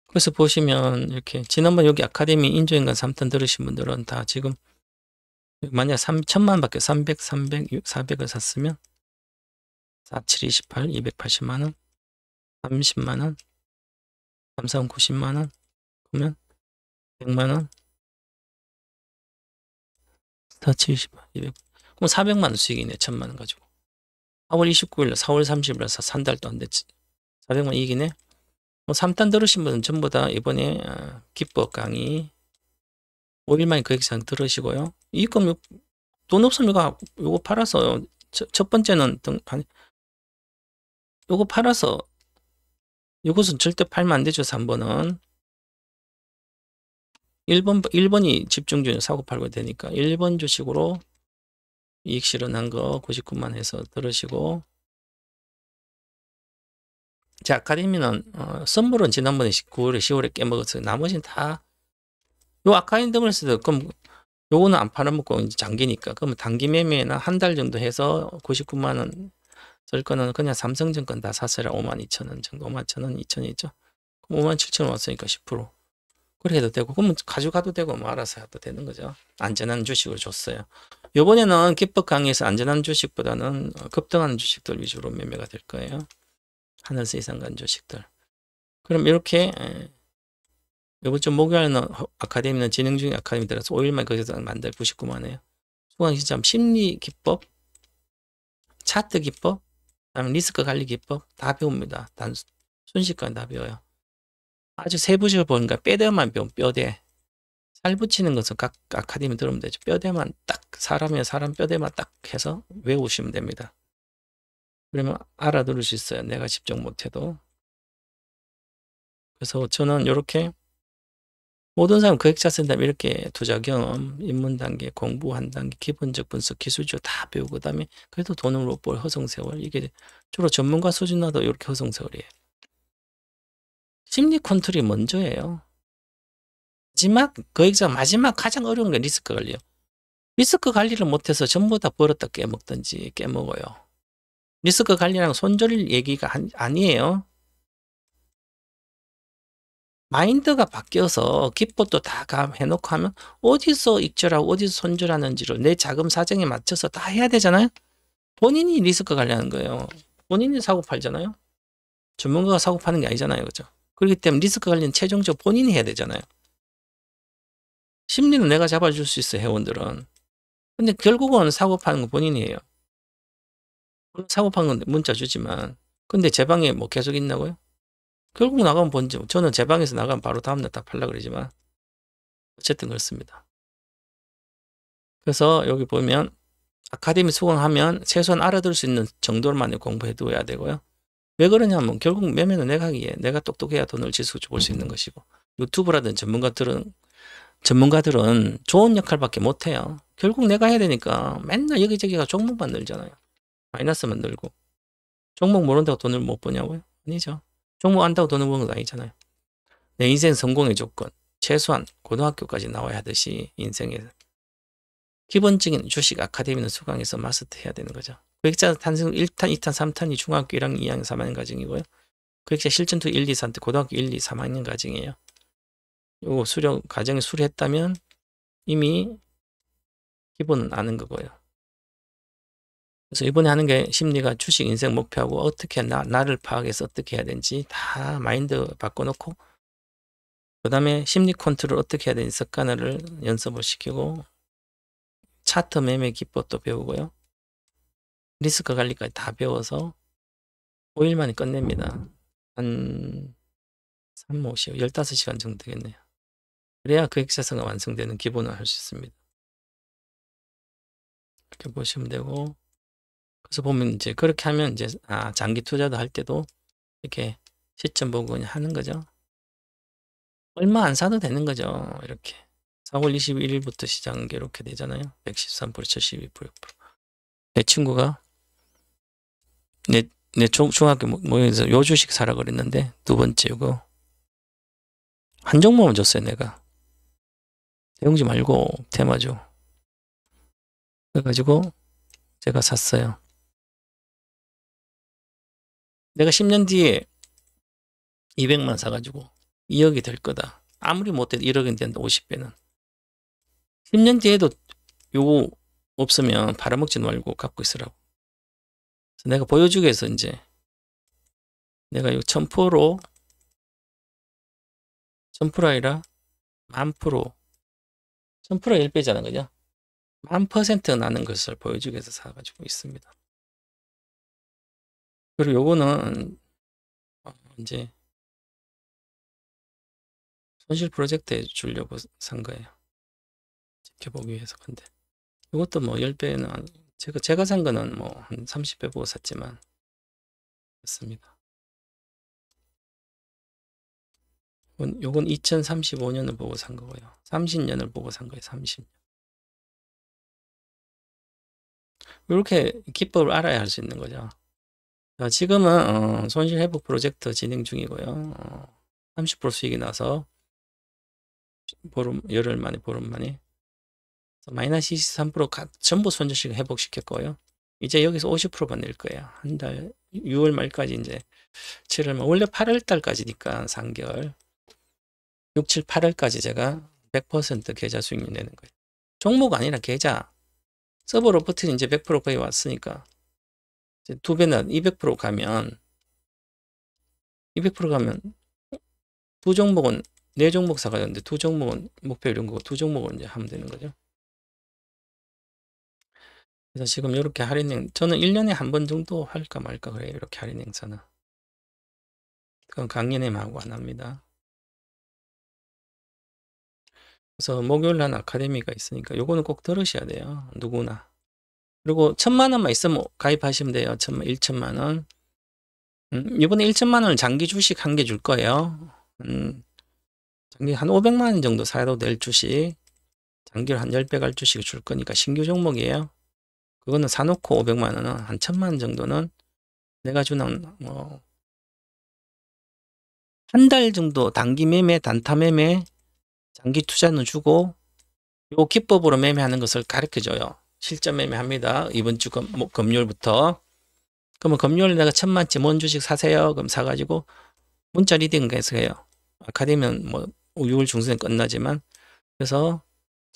그래서 보시면 이렇게 지난번 여기 아카데미 인조인간 3턴 들으신 분들은 다 지금 만약 3천만 밖에 300, 400을 샀으면 47, 28, 280만 원, 30만 원, 33, 90만 원, 그러면 100만 원, 47, 28, 200, 그럼 400만 원 수익이네, 1000만 원 가지고. 4월 29일, 4월 30일에서 한 달도 안 됐지. 400만 이익이네. 3탄 들으신 분은 전부 다 이번에 기법 강의 5일 만에 그 액션 들으시고요. 이익금 돈 없으면 요거 팔아서 첫 번째는 아니 요거 팔아서 이것은 절대 팔면 안 되죠. 3번은 1번이 집중주는 사고 팔고 되니까 1번 주식으로 이익 실현한 거 99만 해서 들으시고, 자, 아카데미는 선물은 지난번에 9월에 10월에 깨먹었어요. 나머지는 다 요 아카데미에서도 그럼 요거는 안 팔아먹고 이제 장기니까 그러면 단기 매매나 한 달 정도 해서 99만 원 쓸 거는 그냥 삼성증권 다 샀어라. 52,000원 정도, 52,000원, 2,000원 있죠. 그럼 57,000원 왔으니까 10%. 그렇게 해도 되고, 그러면 가져가도 되고, 뭐 알아서 해도 되는 거죠. 안전한 주식을 줬어요. 요번에는 기법 강의에서 안전한 주식보다는 급등하는 주식들 위주로 매매가 될 거예요. 하늘색 이상 간 주식들. 그럼 이렇게, 요번 주 목요일은 아카데미는 진행 중인 아카데미 들어서 5일만 거기서 만들 99만이에요. 수강시점 심리 기법, 차트 기법, 그다음에 리스크 관리 기법 다 배웁니다. 순식간에 다 배워요. 아주 세부적으로 보니까 뼈대만 배우면 뼈대. 살 붙이는 것은 각 아카데미 들으면 되죠. 뼈대만 딱 사람이면 사람 뼈대만 딱 해서 외우시면 됩니다. 그러면 알아들을 수 있어요. 내가 집중 못해도. 그래서 저는 이렇게 모든 사람 거액자 쓴다면 이렇게 투자 경험, 입문 단계, 공부한 단계, 기본적 분석, 기술적 다 배우고 그다음에 그래도 돈을 못 벌 허송세월. 이게 주로 전문가 수준 나도 이렇게 허송세월이에요. 심리 컨트롤이 먼저예요. 마지막 가장 어려운 게 리스크 관리예요. 리스크 관리를 못해서 전부 다 벌었다 깨먹든지 깨먹어요. 리스크 관리랑 손절일 얘기가 아니에요. 마인드가 바뀌어서 기법도 다 해놓고 하면 어디서 익절하고 어디서 손절하는지를 내 자금 사정에 맞춰서 다 해야 되잖아요. 본인이 리스크 관리하는 거예요. 본인이 사고 팔잖아요. 전문가가 사고 파는 게 아니잖아요. 그죠? 그렇기 때문에 리스크 관리는 최종적으로 본인이 해야 되잖아요. 심리는 내가 잡아줄 수 있어요. 회원들은. 근데 결국은 사고 파는 건 본인이에요. 사고 판 건 문자 주지만 근데 제 방에 뭐 계속 있나고요? 결국 나가면 본죠. 저는 제 방에서 나가면 바로 다음날 딱 팔라 그러지만 어쨌든 그렇습니다. 그래서 여기 보면 아카데미 수강하면 최소한 알아들 수 있는 정도만의 공부해 두어야 되고요. 왜 그러냐면 결국 매매는 내가 하기에 내가 똑똑해야 돈을 지수적으로 볼 수 있는 것이고 유튜브라든 전문가들은 좋은 역할밖에 못해요. 결국 내가 해야 되니까 맨날 여기저기가 종목만 늘잖아요. 마이너스만 늘고. 종목 모른다고 돈을 못 버냐고요? 아니죠. 종목 안다고 돈을 버는 건 아니잖아요. 내 인생 성공의 조건, 최소한 고등학교까지 나와야 하듯이 인생에서 기본적인 주식 아카데미는 수강해서 마스터해야 되는 거죠. 거액자 탄생 1탄, 2탄, 3탄이 중학교 1학년, 2학년, 3학년 과정이고요. 거액자 실전투 1, 2, 3때 고등학교 1, 2, 3학년 과정이에요. 요거 과정에 수료했다면 이미 기본은 아는 거고요. 그래서 이번에 하는 게 심리가 주식 인생 목표하고 어떻게 나를 파악해서 어떻게 해야 되는지 다 마인드 바꿔놓고 그 다음에 심리 컨트롤 어떻게 해야 되는지 습관을 연습을 시키고 차트 매매 기법도 배우고요. 리스크 관리까지 다 배워서 5일 만에 끝냅니다. 한 3, 5, 15시간 정도 되겠네요. 그래야 거액자산가 완성되는 기본을 할 수 있습니다. 이렇게 보시면 되고 그래서 보면 이제 그렇게 하면 이제 장기 투자도 할 때도 이렇게 시점 보고 그냥 하는 거죠. 얼마 안 사도 되는 거죠. 이렇게 4월 21일부터 시작한 게 이렇게 되잖아요. 113%, 72%. 내 친구가 내 중학교 모임에서 요 주식 사라 그랬는데 두 번째 이거 한 종목만 줬어요. 내가 대웅지 말고 테마주 그래가지고 제가 샀어요. 내가 10년 뒤에 200만 사가지고 2억이 될 거다. 아무리 못해도 1억은 된다. 50배는. 10년 뒤에도 요거 없으면 팔아먹지 말고 갖고 있으라고. 그래서 내가 보여주기 위해서 이제 내가 이 1000% 아니라 1000%, 1000% 1배잖아, 그죠? 1000% 나는 것을 보여주기 위해서 사가지고 있습니다. 그리고 요거는 이제 손실 프로젝트에 주려고 산 거예요. 쉽게 보기 위해서. 근데 이것도 뭐 10배는 제가 산 거는 뭐 한 30배 보고 샀지만 그렇습니다. 요건 2035년을 보고 산 거고요. 30년을 보고 산 거예요. 30년. 이렇게 기법을 알아야 할 수 있는 거죠. 지금은 손실 회복 프로젝트 진행 중이고요. 30% 수익이 나서 열흘 만에, 보름 만에 마이너스 23% 전부 손실식 회복시켰고요. 이제 여기서 50%만 낼 거예요. 한 달, 6월 말까지 이제 7월 말, 원래 8월 달까지니까 3개월. 6, 7, 8월까지 제가 100% 계좌 수익률 내는 거예요. 종목 아니라 계좌. 서버로부터는 이제 100% 거의 왔으니까. 이제 2배나 200% 가면, 200% 가면, 두 종목은, 4종목 사가는데 2종목은 목표 이런 거고 2종목은 이제 하면 되는 거죠. 그래서 지금 이렇게 저는 1년에 한 번 정도 할까 말까 그래요. 이렇게 할인 행사는. 그건 강연회하고 안 합니다. 그래서 목요일 날 아카데미가 있으니까 요거는 꼭 들으셔야 돼요. 누구나. 그리고 1,000만 원만 있으면 가입하시면 돼요. 1,000만 원. 이번에 1,000만 원을 장기 주식 한 개 줄 거예요. 장기 한 500만 원 정도 사도 될 주식. 장기로 한 10배 갈 주식을 줄 거니까 신규 종목이에요. 그거는 사놓고 500만 원은 한 1,000만 원 정도는 내가 주는 한 달 정도 단기 매매, 단타 매매, 장기 투자는 주고 요 기법으로 매매하는 것을 가르쳐줘요. 실전 매매합니다. 이번 주 금요일부터. 그러면 금요일에 내가 1,000만치 뭔 주식 사세요. 그럼 사가지고 문자 리딩해서 해요. 아카데미는 뭐 6월 중순에 끝나지만 그래서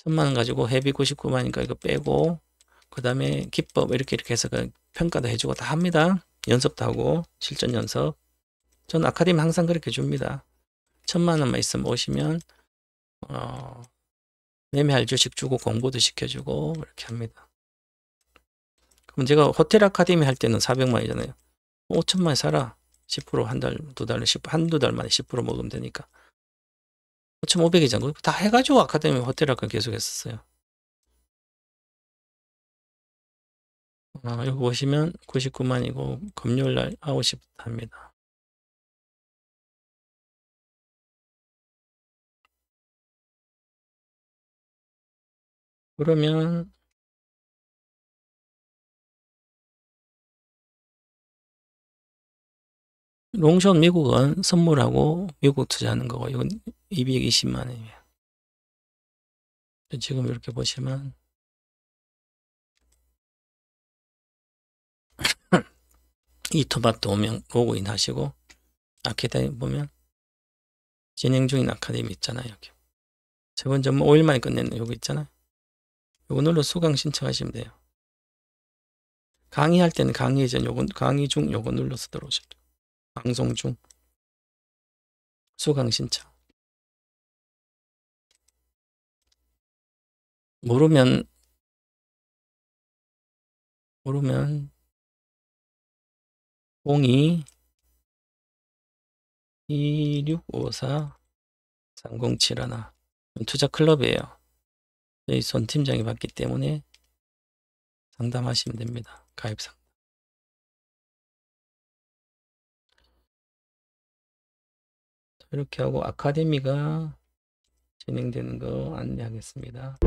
1,000만 원 가지고 회비 99만이니까 이거 빼고 그 다음에 기법 이렇게 해서 평가도 해주고 다 합니다. 연습도 하고 실전 연습. 저는 아카데미 항상 그렇게 줍니다. 1,000만 원만 있으면 오시면 매매할 주식 주고 공부도 시켜주고 이렇게 합니다. 그럼 제가 호텔 아카데미 할 때는 400만 원이잖아요. 5,000만 원 사라. 10% 한 달, 두 달에 한두 달 만에 10% 먹으면 되니까. 5,500이잖아요. 다 해가지고 아카데미 호텔 아카데미 계속 했었어요. 여기 보시면 99만이고 금요일 날 9시부터 합니다. 그러면 롱숏 미국은 선물하고 미국 투자하는 거고 이건 220만 원이에요. 지금 이렇게 보시면 이 토마토 오면 로그인 하시고 아카데미 보면 진행 중인 아카데미 있잖아요. 여기. 세 번째 5일 만에 끝내는 요거 있잖아요. 요거 눌러 수강 신청하시면 돼요. 강의할 때는 강의 전 요거 강의 중 요거 눌러서 들어오셔도 돼요. 방송 중 수강 신청. 모르면 02 2654 3071 투자 클럽이에요. 저희 손 팀장이 받기 때문에 상담하시면 됩니다. 가입 상담. 이렇게 하고 아카데미가 진행되는 거 안내하겠습니다.